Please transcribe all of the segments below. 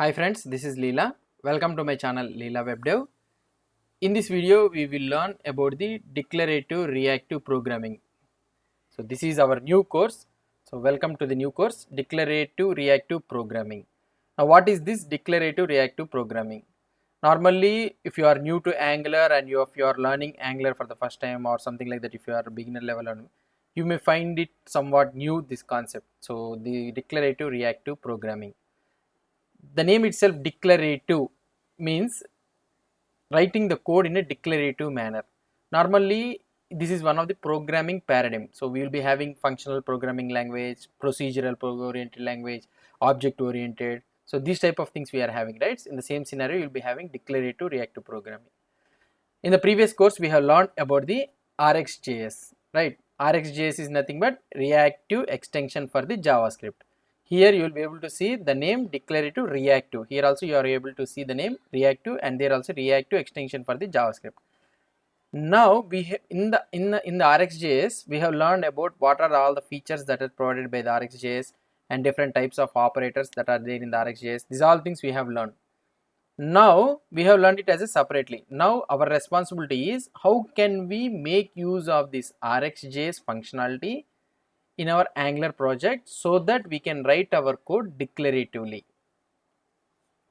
Hi friends, this is Leela. Welcome to my channel Leela Web Dev. In this video, we will learn about the declarative reactive programming. So this is our new course. So welcome to the new course, declarative reactive programming. Now what is this declarative reactive programming? Normally, if you are new to Angular and if you are learning Angular for the first time or something like that, if you are a beginner level, you may find it somewhat new, this concept. So the declarative reactive programming. The name itself declarative means writing the code in a declarative manner. Normally this is one of the programming paradigm. So we will be having functional programming language, procedural oriented language, object oriented. So these type of things we are having, right? In the same scenario you will be having declarative reactive programming. In the previous course we have learned about the RxJS, right? RxJS is nothing but reactive extension for the JavaScript. Here you will be able to see the name declarative reactive. Here also you are able to see the name reactive, and there also reactive extension for the JavaScript. Now we in the RxJS we have learned about what are all the features that are provided by the RxJS and different types of operators that are there in the RxJS. These all things we have learned. Now we have learned it as a separately. Now our responsibility is how can we make use of this RxJS functionality in our Angular project so that we can write our code declaratively.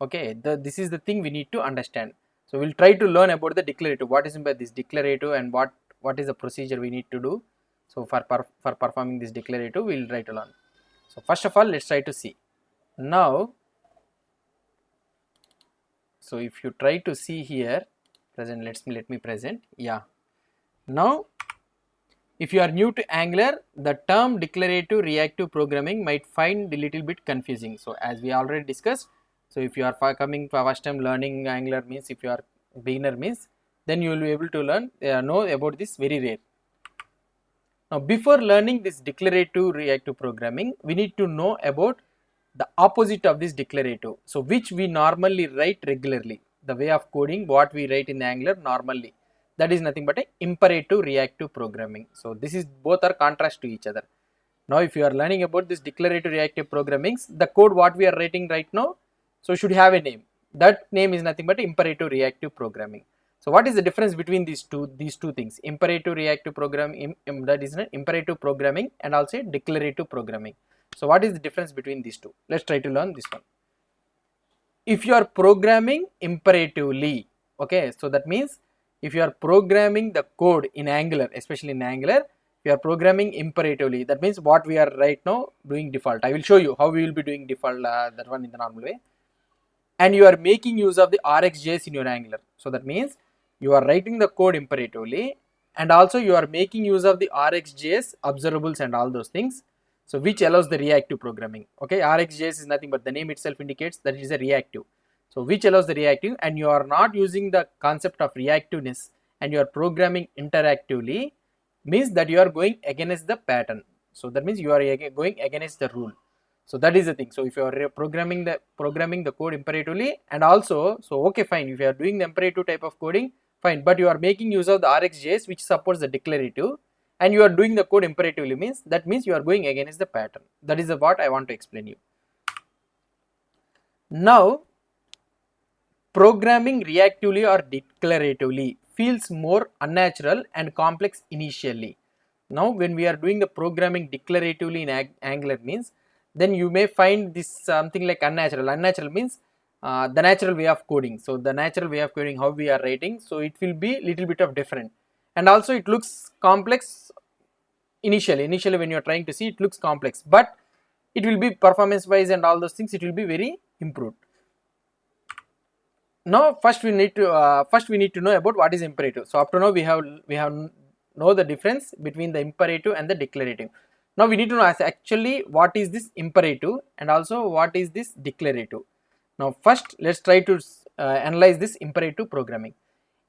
Okay, this is the thing we need to understand. So we'll try to learn about the declarative. What is by this declarative and what is the procedure we need to do. So for performing this declarative, we'll try to learn. So first of all, let's try to see. Now, so if you try to see here, present. Let me present. Yeah. Now, if you are new to Angular, the term declarative reactive programming might find a little bit confusing. So as we already discussed, so if you are coming for first time learning Angular means, if you are beginner means, then you will be able to learn know about this very rare. Now before learning this declarative reactive programming, we need to know about the opposite of this declarative. So which we normally write regularly, the way of coding what we write in Angular normally, that is nothing but a imperative reactive programming. So this is both are contrast to each other. Now if you are learning about this declarative reactive programmings, the code what we are writing right now, so should have a name. That name is nothing but imperative reactive programming. So what is the difference between these two things? Imperative reactive programming, that is an imperative programming, and also declarative programming. So what is the difference between these two? Let's try to learn this one. If you are programming imperatively, okay, so that means if you are programming the code in Angular, especially in Angular, we are programming imperatively. That means what we are right now doing default. I will show you how we will be doing default, that one in the normal way. And you are making use of the RxJS in your Angular. So that means you are writing the code imperatively, and also you are making use of the RxJS observables and all those things. So which allows the reactive programming. Okay, RxJS is nothing but the name itself indicates that it is a reactive. So which allows the reactive, and you are not using the concept of reactiveness, and you are programming interactively, means that you are going against the pattern. So that means you are going against the rule. So that is the thing. So if you are programming the code imperatively, and also, so okay, fine, if you are doing the imperative type of coding, fine, but you are making use of the RxJS which supports the declarative, and you are doing the code imperatively, means that means you are going against the pattern. That is what I want to explain you. Now programming reactively or declaratively feels more unnatural and complex initially. Now when we are doing the programming declaratively in Angular means, then you may find this something like unnatural. Unnatural means the natural way of coding. So the natural way of coding, how we are writing, so it will be little bit of different, and also it looks complex initially when you are trying to see, it looks complex, but it will be performance wise and all those things, it will be very improved. Now first we need to know about what is imperative. So up to now we have know the difference between the imperative and the declarative. Now we need to know actually what is this imperative and also what is this declarative. Now first let's try to analyze this imperative programming.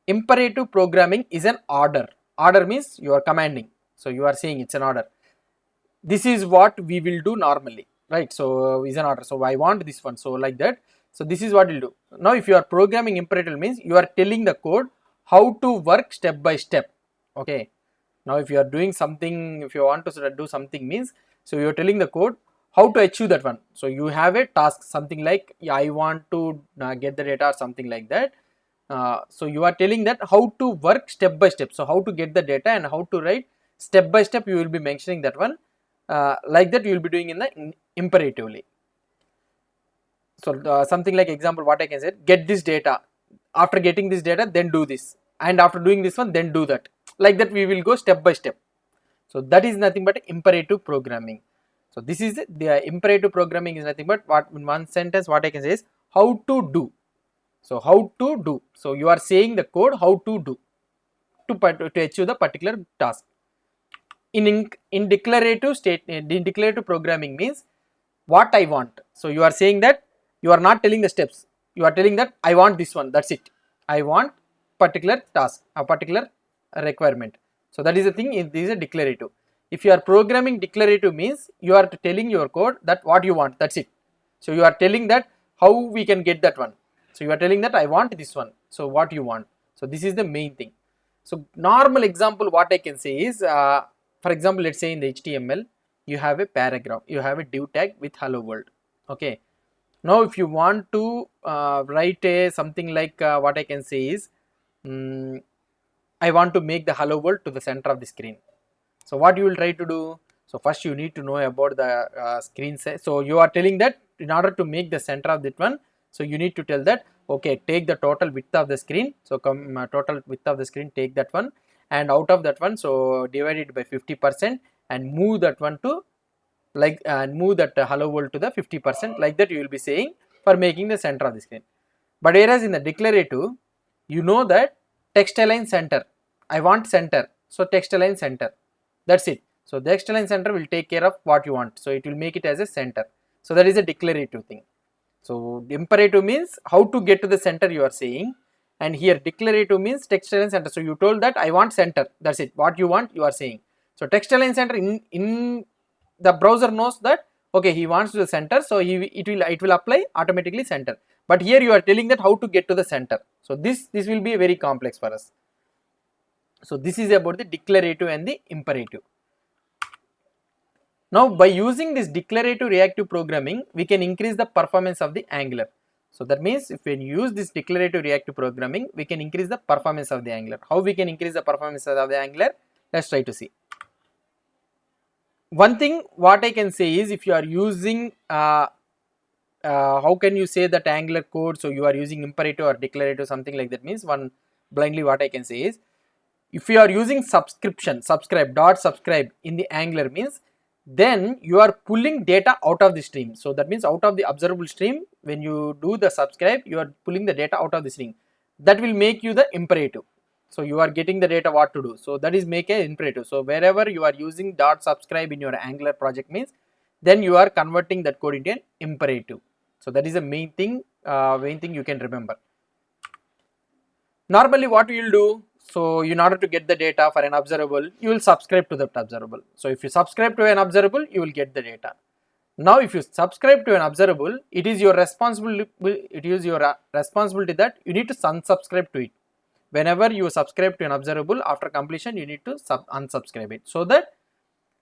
Imperative programming is an order. Order means you are commanding, so you are saying it's an order. This is what we will do normally, right? So is an order, so I want this one, so like that. So this is what we'll do. Now if you are programming imperative means you are telling the code how to work step by step. Okay, now if you are doing something, if you want to do something means, so you are telling the code how to achieve that one. So you have a task, something like I want to get the data or something like that. So you are telling that how to work step by step. So how to get the data and how to write step by step, you will be mentioning that one. Like that you will be doing in the imperatively. So something like example, what I can say, get this data, after getting this data then do this, and after doing this one then do that. Like that we will go step by step. So that is nothing but imperative programming. So this is the imperative programming is nothing but what in one sentence what I can say is how to do. So how to do. So you are saying the code how to do to achieve the particular task. In declarative state, in declarative programming means what I want. So you are saying that you are not telling the steps. You are telling that I want this one. That's it. I want particular task, a particular requirement. So that is the thing. This is a declarative. If you are programming declarative means you are telling your code that what you want. That's it. So you are telling that how we can get that one. So you are telling that I want this one. So what you want. So this is the main thing. So normal example what I can say is, for example, let's say in the HTML you have a paragraph, you have a div tag with hello world. Okay. Now if you want to write a something like what I can say is, I want to make the hello world to the center of the screen. So what you will try to do? So first you need to know about the screen size. So you are telling that in order to make the center of that one, so you need to tell that okay, take the total width of the screen. So total width of the screen, take that one, and out of that one, so divide it by 50% and move that one to like and move that hello world to the 50%. Like that you will be saying for making the center of the screen. But whereas in the declarative, you know that text align center. I want center. So text align center. That's it. So the text align center will take care of what you want. So it will make it as a center. So that is a declarative thing. So imperative means how to get to the center you are saying, and here declarative means text align center. So you told that I want center. That's it. What you want you are saying. So text align center in the browser knows that okay, he wants to the center, so it will apply automatically center. But here you are telling that how to get to the center. So this will be very complex for us. So this is about the declarative and the imperative. Now by using this declarative reactive programming, we can increase the performance of the Angular. So that means if we use this declarative reactive programming, we can increase the performance of the Angular. How we can increase the performance of the Angular? Let's try to see. One thing what I can say is, if you are using how can you say that Angular code, so you are using imperative or declarative, something like that means, one blindly what I can say is, if you are using subscribe in the Angular means, then you are pulling data out of the stream. So that means out of the observable stream, when you do the subscribe, you are pulling the data out of the stream. That will make you the imperative. So you are getting the data what to do. So that is make a imperative. So wherever you are using .subscribe in your Angular project means, then you are converting that code into an imperative. So that is the main thing you can remember. Normally what you will do, so in order to get the data for an observable, you will subscribe to that observable. So if you subscribe to an observable, you will get the data. Now if you subscribe to an observable, it is your responsibility that you need to unsubscribe to it. Whenever you subscribe to an observable, after completion you need to unsubscribe it, so that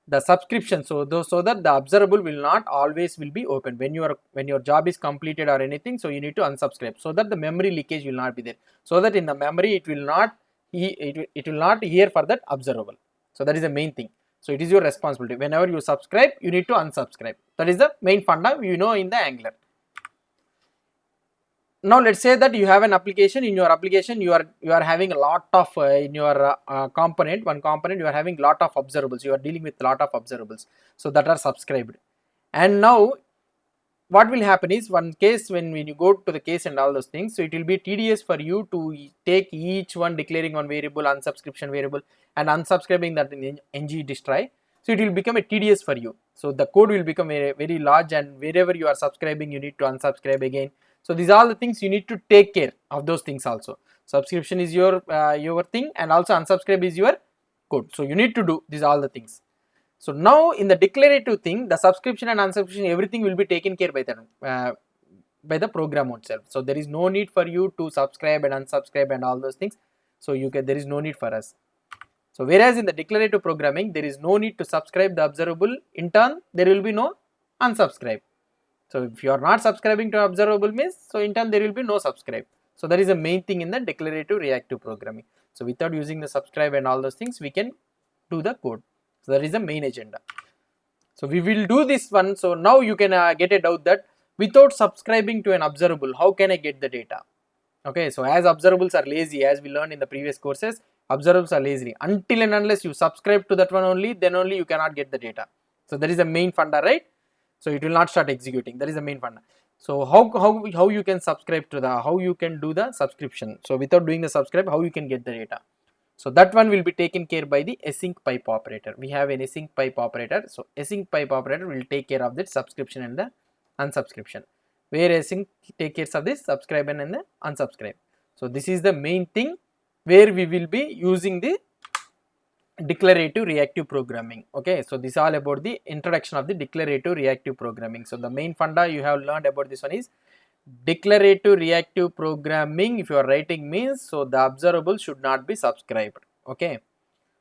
the subscription, so that the observable will not always will be open when your job is completed or anything. So you need to unsubscribe, so that the memory leakage will not be there, so that in the memory it will not hear for that observable. So that is the main thing. So it is your responsibility. Whenever you subscribe, you need to unsubscribe. That is the main funda in the Angular. Now let's say that you have an application. In your application you are having a lot of in your component, one component you are having lot of observables. You are dealing with lot of observables, so that are subscribed. And now what will happen is, one case when you go to the case and all those things, so it will be tedious for you to take each one, declaring one variable, unsubscription variable, and unsubscribing that in ng destroy. So it will become a tedious for you. So the code will become very, very large, and wherever you are subscribing you need to unsubscribe again. So these are all the things you need to take care of, those things also. Subscription is your thing, and also unsubscribe is your code. So you need to do these all the things. So now in the declarative thing, the subscription and unsubscription, everything will be taken care by the program itself. So there is no need for you to subscribe and unsubscribe and all those things. So there is no need for us. So whereas in the declarative programming, there is no need to subscribe the observable. In turn, there will be no unsubscribe. So if you are not subscribing to observable means, so in turn there will be no subscribe. So that is the main thing in the declarative reactive programming. So without using the subscribe and all those things, we can do the code. So that is the main agenda. So we will do this one. So now you can get a doubt that without subscribing to an observable, how can I get the data? Okay, so as observables are lazy, as we learned in the previous courses, observables are lazy. Until and unless you subscribe to that one only, then only you cannot get the data. So that is the main funda, right? So it will not start executing. That is the main funda. So how you can subscribe to the, how you can do the subscription. So without doing the subscribe, how you can get the data. So that one will be taken care by the async pipe operator. We have an async pipe operator. So async pipe operator will take care of that subscription and the unsubscription. Where async take care of this subscribe and the unsubscribe. So this is the main thing where we will be using the declarative reactive programming. Okay, so this is all about the introduction of the declarative reactive programming. So the main funda you have learned about this one is declarative reactive programming. If you are writing means, so the observable should not be subscribed. Okay,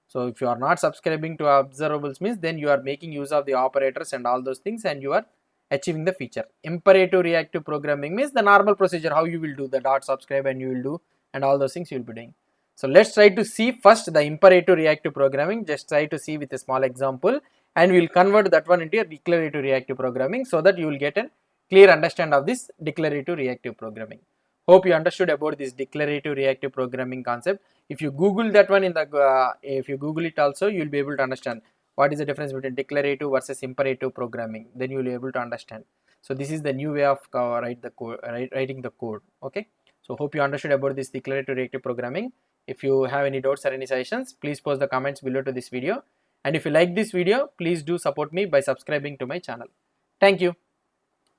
so if you are not subscribing to observables means, then you are making use of the operators and all those things, and you are achieving the feature. Imperative reactive programming means the normal procedure, how you will do the dot subscribe and you will do, and all those things you will be doing. So let's try to see first the imperative reactive programming. Just try to see with a small example, and we will convert that one into a declarative reactive programming, so that you will get a clear understand of this declarative reactive programming. Hope you understood about this declarative reactive programming concept. If you Google that one in the if you Google it also, you will be able to understand what is the difference between declarative versus imperative programming. Then you will be able to understand. So this is the new way of writing the code. Okay. So hope you understood about this declarative reactive programming. If you have any doubts or any suggestions, please post the comments below to this video. And if you like this video, please do support me by subscribing to my channel. Thank you.